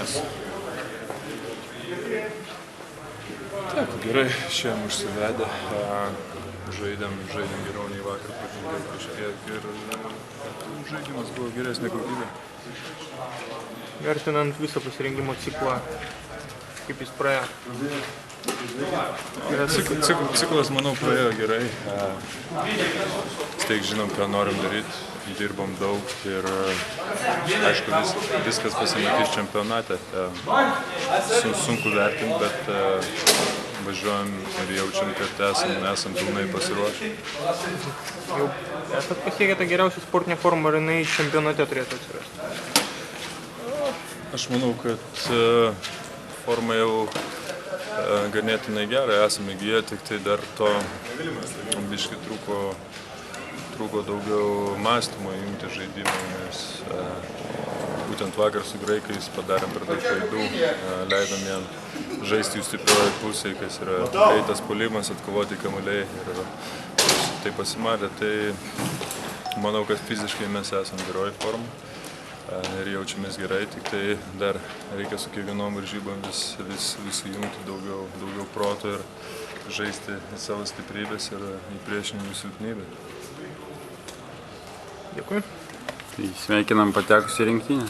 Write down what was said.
rungtynės. Taip, gerai, šiandien užsivedę. Žaidėm geriau nei vakar, pažengėm kažkiek ir žaidimas buvo geresnė kokybė. Vertinant visą pasirengimo ciklą, kaip jis praėjo? Ciklas, manau, praėjo gerai. Steik žinom, ką norim daryti, dirbom daug ir aišku, viskas pasimatys čempionate. Sunku vertinti, bet važiuojam ir jaučiam, kad esam pilnai pasiruošę. Jau esat pasiekę tą geriausią sportinę formą, ar jinai čempionate turėtų atsirasti? Aš manau, kad forma jau ganėtinai gera, esame įgiję, tik tai dar to biškį trūko daugiau mąstymo įjungti žaidimą, nes būtent vakar su graikais padarėm per daug klaidų, leidom jam žaisti jų stiprioji pusė, kas yra greitas puolimas, atkovoti kamuoliai ir tai pasimatė. Tai manau, kad fiziškai mes esam geroj formai ir jaučiamės gerai, tik tai dar reikia su kiekvienom varžybom vis įjungti daugiau proto ir žaisti į savo stiprybės ir į priešininkų silpnybę. Dėkui. Tai sveikinam patekus į rinktinę.